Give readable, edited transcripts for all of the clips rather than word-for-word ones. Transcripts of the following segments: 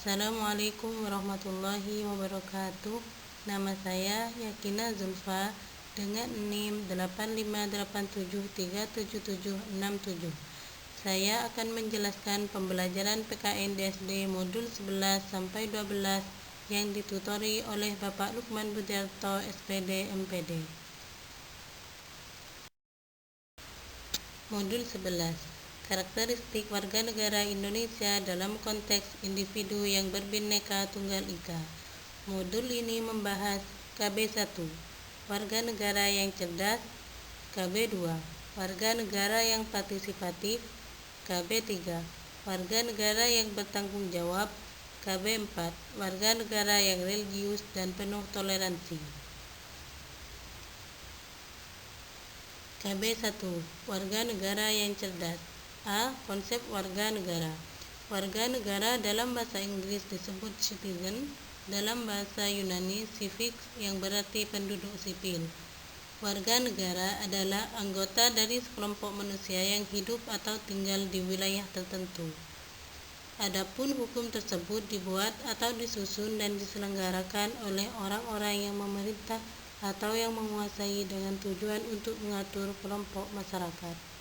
Assalamualaikum warahmatullahi wabarakatuh. Nama saya Yakina Zulfa dengan NIM 8587377767. Saya akan menjelaskan pembelajaran PKN di SD modul 11 sampai 12 yang ditutori oleh Bapak Lukman Budiarto, SPD, MPD. Modul 11. Karakteristik warga negara Indonesia dalam konteks individu yang berbineka tunggal ika. Modul ini membahas KB1, warga negara yang cerdas, KB2, warga negara yang partisipatif, KB3, warga negara yang bertanggung jawab, KB4, warga negara yang religius dan penuh toleransi. KB1, warga negara yang cerdas. A. Konsep warga negara. Warga negara dalam bahasa Inggris disebut citizen, dalam bahasa Yunani civics yang berarti penduduk sipil. Warga negara adalah anggota dari sekelompok manusia yang hidup atau tinggal di wilayah tertentu. Adapun hukum tersebut dibuat atau disusun dan diselenggarakan oleh orang-orang yang memerintah atau yang menguasai dengan tujuan untuk mengatur kelompok masyarakat.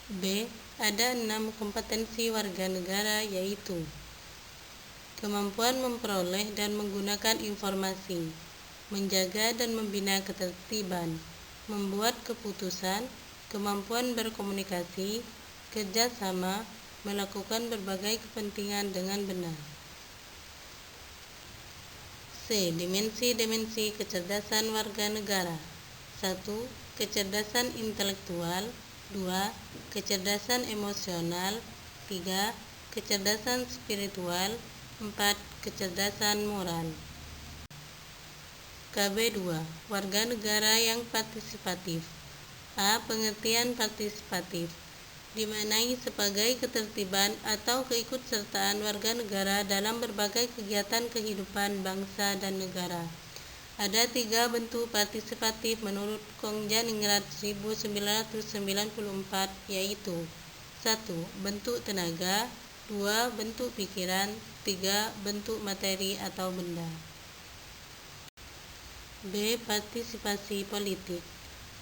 B. Ada 6 kompetensi warga negara, yaitu kemampuan memperoleh dan menggunakan informasi, menjaga dan membina ketertiban, membuat keputusan, kemampuan berkomunikasi, kerjasama, melakukan berbagai kepentingan dengan benar. C. Dimensi-dimensi kecerdasan warga negara. 1. Kecerdasan intelektual. 2. Kecerdasan emosional. 3. Kecerdasan spiritual. 4. Kecerdasan moral. KB2, warga negara yang partisipatif. A. Pengertian partisipatif dimaknai sebagai ketertiban atau keikutsertaan warga negara dalam berbagai kegiatan kehidupan bangsa dan negara. Ada 3 bentuk partisipatif menurut Kongjaningrat 1994, yaitu 1. Bentuk tenaga, 2. Bentuk pikiran, 3. Bentuk materi atau benda. B. Partisipasi politik.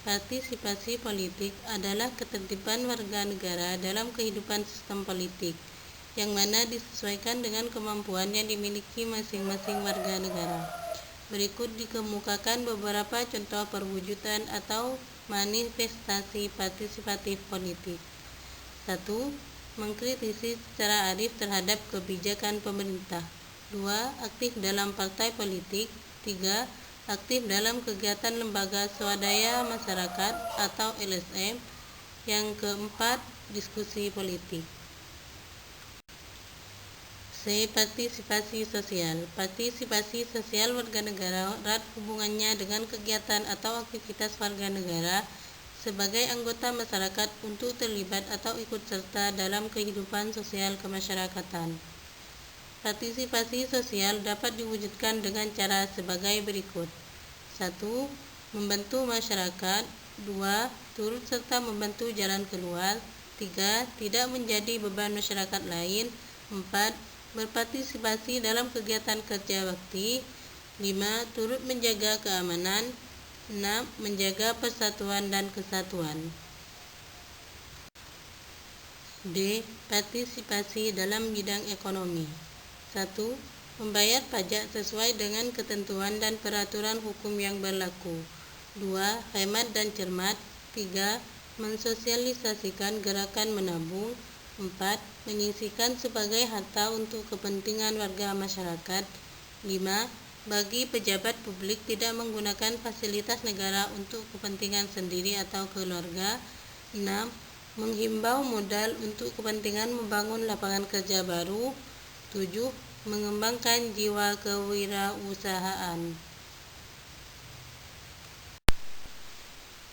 Partisipasi politik adalah ketertiban warga negara dalam kehidupan sistem politik, yang mana disesuaikan dengan kemampuan yang dimiliki masing-masing warga negara. Berikut dikemukakan beberapa contoh perwujudan atau manifestasi partisipatif politik. 1. Mengkritisi secara arif terhadap kebijakan pemerintah. 2. Aktif dalam partai politik. 3. Aktif dalam kegiatan lembaga swadaya masyarakat atau LSM. Yang keempat, diskusi politik. C. Partisipasi sosial. Partisipasi sosial warga negara erat hubungannya dengan kegiatan atau aktivitas warga negara sebagai anggota masyarakat untuk terlibat atau ikut serta dalam kehidupan sosial kemasyarakatan. Partisipasi sosial dapat diwujudkan dengan cara sebagai berikut. 1. Membantu masyarakat. 2. Turut serta membantu jalan keluar. 3. Tidak menjadi beban masyarakat lain. 4. Berpartisipasi dalam kegiatan kerja bakti. 5. Turut menjaga keamanan. 6. Menjaga persatuan dan kesatuan. D. Partisipasi dalam bidang ekonomi. 1. Membayar pajak sesuai dengan ketentuan dan peraturan hukum yang berlaku. 2. Hemat dan cermat. 3. Mensosialisasikan gerakan menabung. 4. Menyisihkan sebagai harta untuk kepentingan warga masyarakat. 5. Bagi pejabat publik tidak menggunakan fasilitas negara untuk kepentingan sendiri atau keluarga. 6. Menghimbau modal untuk kepentingan membangun lapangan kerja baru. 7. Mengembangkan jiwa kewirausahaan.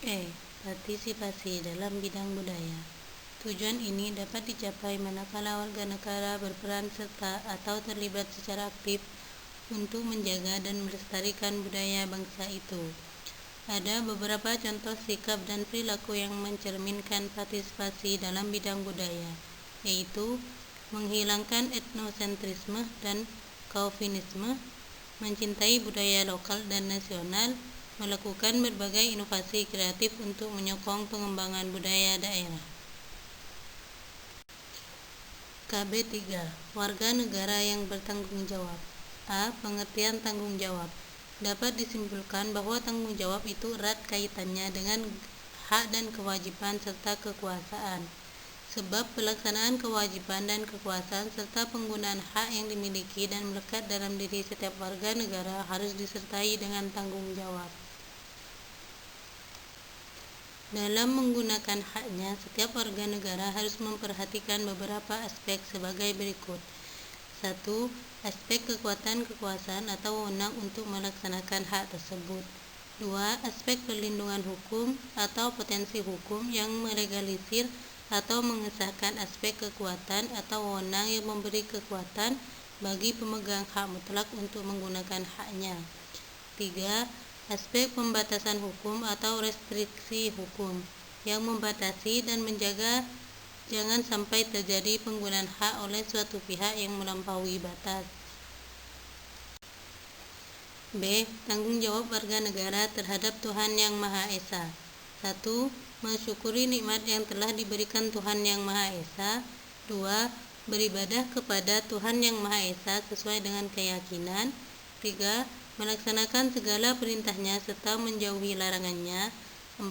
E. Partisipasi dalam bidang budaya. Tujuan ini dapat dicapai manakala warga negara berperan serta atau terlibat secara aktif untuk menjaga dan melestarikan budaya bangsa itu. Ada beberapa contoh sikap dan perilaku yang mencerminkan partisipasi dalam bidang budaya, yaitu menghilangkan etnosentrisme dan kaufinisme, mencintai budaya lokal dan nasional, melakukan berbagai inovasi kreatif untuk menyokong pengembangan budaya daerah. KB 3. Warga negara yang bertanggung jawab. A. Pengertian tanggung jawab. Dapat disimpulkan bahwa tanggung jawab itu erat kaitannya dengan hak dan kewajiban serta kekuasaan. Sebab pelaksanaan kewajiban dan kekuasaan serta penggunaan hak yang dimiliki dan melekat dalam diri setiap warga negara harus disertai dengan tanggung jawab. Dalam menggunakan haknya, setiap warga negara harus memperhatikan beberapa aspek sebagai berikut. 1. Aspek kekuatan kekuasaan atau wewenang untuk melaksanakan hak tersebut. 2. Aspek perlindungan hukum atau potensi hukum yang melegalisir atau mengesahkan aspek kekuatan atau wewenang yang memberi kekuatan bagi pemegang hak mutlak untuk menggunakan haknya. 3. Aspek pembatasan hukum atau restriksi hukum yang membatasi dan menjaga jangan sampai terjadi penggunaan hak oleh suatu pihak yang melampaui batas. B. Tanggung jawab warga negara terhadap Tuhan Yang Maha Esa. 1. Mensyukuri nikmat yang telah diberikan Tuhan Yang Maha Esa. 2. Beribadah kepada Tuhan Yang Maha Esa sesuai dengan keyakinan. 3. Melaksanakan segala perintahnya serta menjauhi larangannya. 4.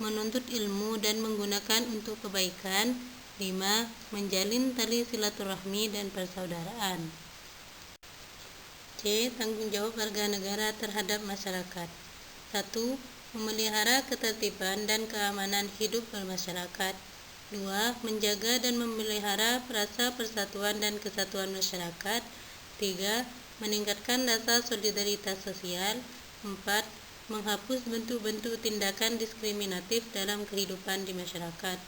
Menuntut ilmu dan menggunakan untuk kebaikan. 5. Menjalin tali silaturahmi dan persaudaraan. C. Tanggung jawab warga negara terhadap masyarakat. 1. Memelihara ketertiban dan keamanan hidup bermasyarakat. 2. Menjaga dan memelihara rasa persatuan dan kesatuan masyarakat. 3. Meningkatkan rasa solidaritas sosial. 4. Menghapus bentuk-bentuk tindakan diskriminatif dalam kehidupan di masyarakat.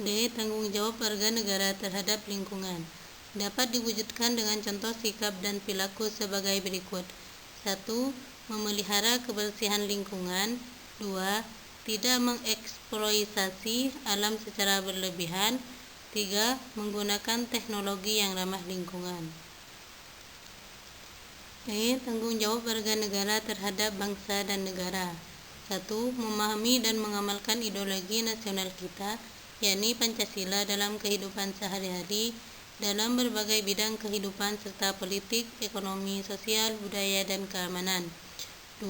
D. Tanggung jawab warga negara terhadap lingkungan. Dapat diwujudkan dengan contoh sikap dan perilaku sebagai berikut. 1. Memelihara kebersihan lingkungan. 2. Tidak mengeksploitasi alam secara berlebihan. 3. Menggunakan teknologi yang ramah lingkungan. Tanggung jawab warga negara terhadap bangsa dan negara. 1. Memahami dan mengamalkan ideologi nasional kita, yakni Pancasila dalam kehidupan sehari-hari, dalam berbagai bidang kehidupan serta politik, ekonomi, sosial, budaya, dan keamanan. 2.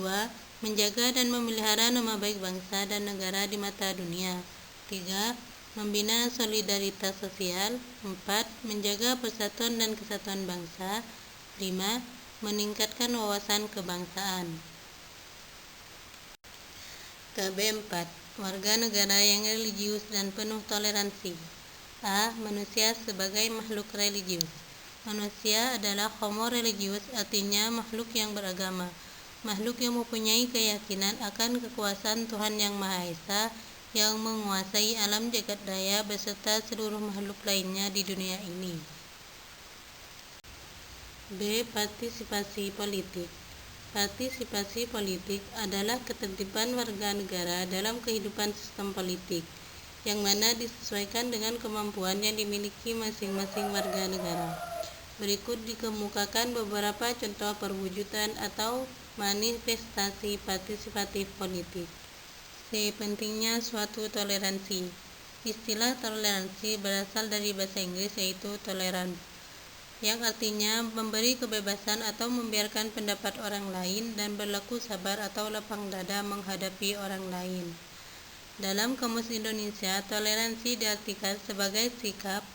Menjaga dan memelihara nama baik bangsa dan negara di mata dunia. 3. Membina solidaritas sosial. 4. Menjaga persatuan dan kesatuan bangsa. 5. Meningkatkan wawasan kebangsaan. KB 4. Warga negara yang religius dan penuh toleransi. A. Manusia sebagai makhluk religius. Manusia adalah homo religius, artinya makhluk yang beragama. Makhluk yang mempunyai keyakinan akan kekuasaan Tuhan Yang Maha Esa yang menguasai alam jagat raya beserta seluruh makhluk lainnya di dunia ini. B. Partisipasi politik. Partisipasi politik adalah ketertiban warga negara dalam kehidupan sistem politik, yang mana disesuaikan dengan kemampuan yang dimiliki masing-masing warga negara. Berikut dikemukakan beberapa contoh perwujudan atau manifestasi partisipatif politik. C. Pentingnya suatu toleransi. Istilah toleransi berasal dari bahasa Inggris yaitu tolerance, yang artinya memberi kebebasan atau membiarkan pendapat orang lain dan berlaku sabar atau lapang dada menghadapi orang lain. Dalam Kamus Indonesia, toleransi diartikan sebagai sikap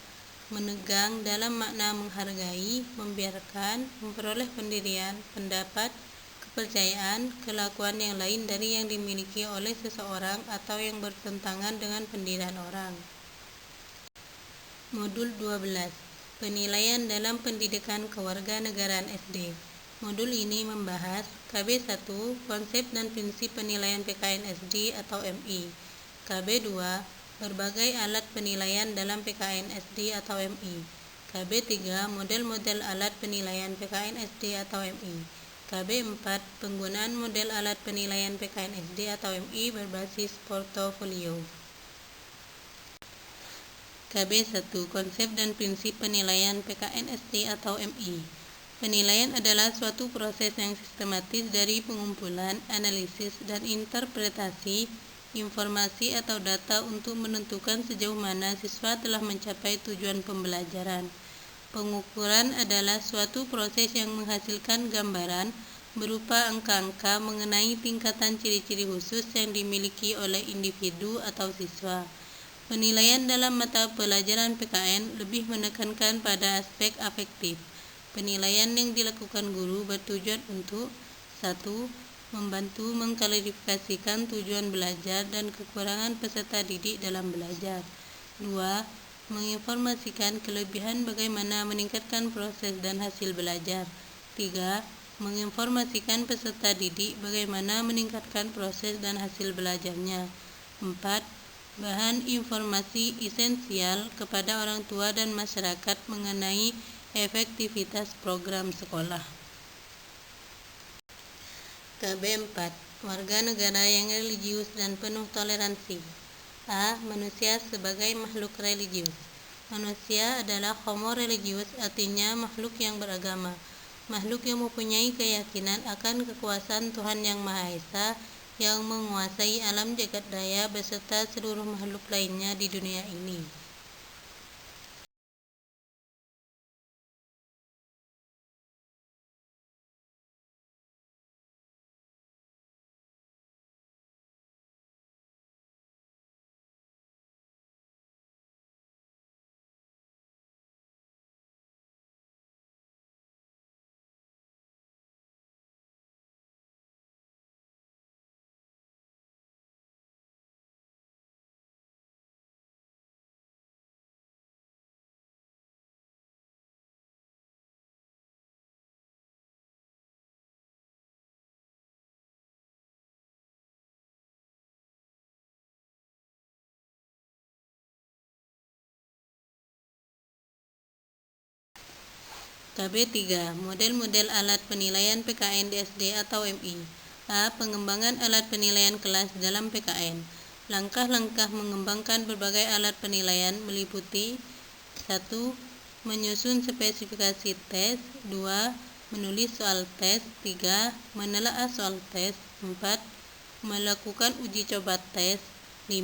menegang dalam makna menghargai, membiarkan, memperoleh pendirian, pendapat, kepercayaan, kelakuan yang lain dari yang dimiliki oleh seseorang atau yang bertentangan dengan pendirian orang. Modul 12. Penilaian dalam pendidikan kewarganegaraan SD. Modul ini membahas KB 1, konsep dan prinsip penilaian PKN SD atau MI. KB 2, berbagai alat penilaian dalam PKN SD atau MI. KB 3, model-model alat penilaian PKN SD atau MI. KB 4, penggunaan model alat penilaian PKN SD atau MI berbasis portofolio. KB 1. Konsep dan prinsip penilaian PKN SD atau MI. Penilaian adalah suatu proses yang sistematis dari pengumpulan, analisis, dan interpretasi informasi atau data untuk menentukan sejauh mana siswa telah mencapai tujuan pembelajaran. Pengukuran adalah suatu proses yang menghasilkan gambaran berupa angka-angka mengenai tingkatan ciri-ciri khusus yang dimiliki oleh individu atau siswa. Penilaian dalam mata pelajaran PKN lebih menekankan pada aspek afektif. Penilaian yang dilakukan guru bertujuan untuk 1. Membantu mengklarifikasikan tujuan belajar dan kekurangan peserta didik dalam belajar. 2. Menginformasikan kelebihan bagaimana meningkatkan proses dan hasil belajar. 3. Menginformasikan peserta didik bagaimana meningkatkan proses dan hasil belajarnya. 4. Bahan informasi esensial kepada orang tua dan masyarakat mengenai efektivitas program sekolah. KB 4. Warga negara yang religius dan penuh toleransi. A. Manusia sebagai makhluk religius. Manusia adalah homo religius, artinya makhluk yang beragama. Makhluk yang mempunyai keyakinan akan kekuasaan Tuhan Yang Maha Esa yang menguasai alam jagat raya beserta seluruh makhluk lainnya di dunia ini. KB 3. Model-model alat penilaian PKN di SD atau MI. A. Pengembangan alat penilaian kelas dalam PKN. Langkah-langkah mengembangkan berbagai alat penilaian meliputi 1. Menyusun spesifikasi tes. 2. Menulis soal tes. 3. Menelaah soal tes. 4. Melakukan uji coba tes. 5.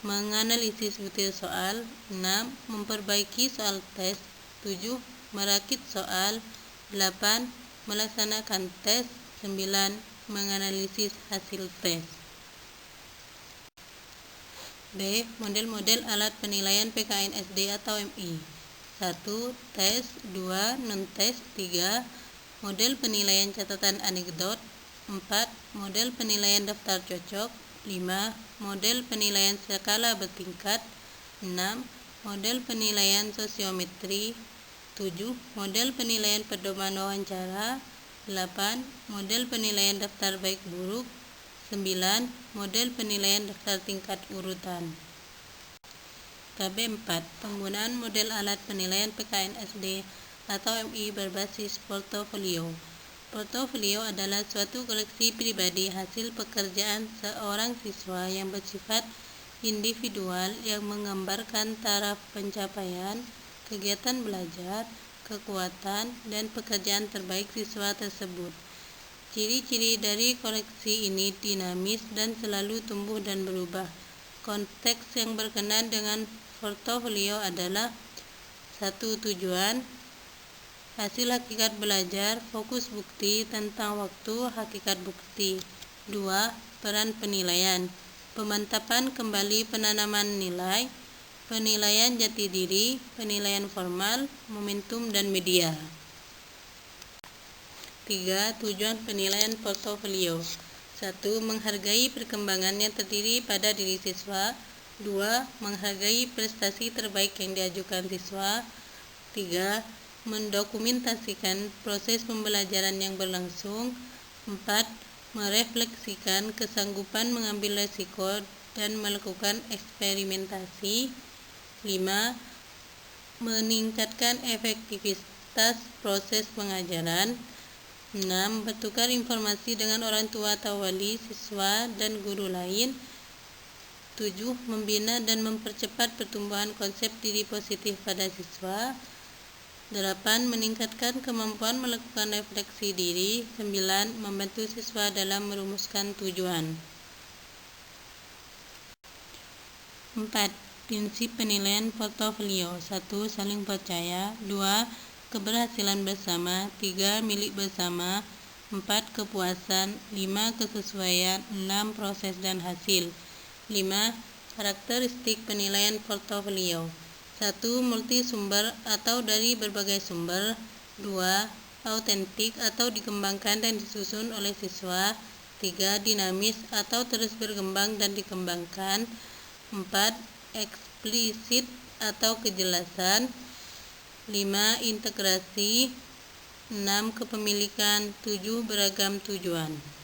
Menganalisis butir soal. 6. Memperbaiki soal tes. 7. Merakit soal. 8. Melaksanakan tes. 9. Menganalisis hasil tes. B. Model-model alat penilaian PKN SD atau MI. 1. Tes. 2. Non-tes. 3. Model penilaian catatan anekdot. 4. Model penilaian daftar cocok. 5. Model penilaian skala bertingkat. 6. Model penilaian sosiometri. 7. Model penilaian pedoman wawancara. 8. Model penilaian daftar baik buruk. 9. Model penilaian daftar tingkat urutan. KB 4. Penggunaan model alat penilaian PKN SD atau MI berbasis portofolio. Portofolio adalah suatu koleksi pribadi hasil pekerjaan seorang siswa yang bersifat individual yang menggambarkan taraf pencapaian, kegiatan belajar, kekuatan, dan pekerjaan terbaik siswa tersebut. Ciri-ciri dari koleksi ini dinamis dan selalu tumbuh dan berubah. Konteks yang berkenaan dengan portofolio adalah 1. Tujuan, hasil hakikat belajar, fokus bukti tentang waktu, hakikat bukti. 2. Peran penilaian, pemantapan kembali penanaman nilai, penilaian jati diri, penilaian formal, momentum, dan media. 3. Tujuan penilaian portofolio. 1. Menghargai perkembangan yang terdiri pada diri siswa. 2. Menghargai prestasi terbaik yang diajukan siswa. 3. Mendokumentasikan proses pembelajaran yang berlangsung. 4. Merefleksikan kesanggupan mengambil risiko dan melakukan eksperimentasi. 5. Meningkatkan efektivitas proses pengajaran. 6. Bertukar informasi dengan orang tua atau wali, siswa, dan guru lain. 7. Membina dan mempercepat pertumbuhan konsep diri positif pada siswa. 8. Meningkatkan kemampuan melakukan refleksi diri. 9. Membantu siswa dalam merumuskan tujuan. 4. Prinsip penilaian portofolio. 1. Saling percaya. 2. Keberhasilan bersama. 3. Milik bersama. 4. Kepuasan. 5. Kesesuaian. 6. Proses dan hasil. 5. Karakteristik penilaian portofolio. 1. Multisumber atau dari berbagai sumber. 2. Autentik atau dikembangkan dan disusun oleh siswa. 3. Dinamis atau terus berkembang dan dikembangkan. 4. Eksplisit atau kejelasan. 5. Integrasi. 6. Kepemilikan. 7. Beragam tujuan.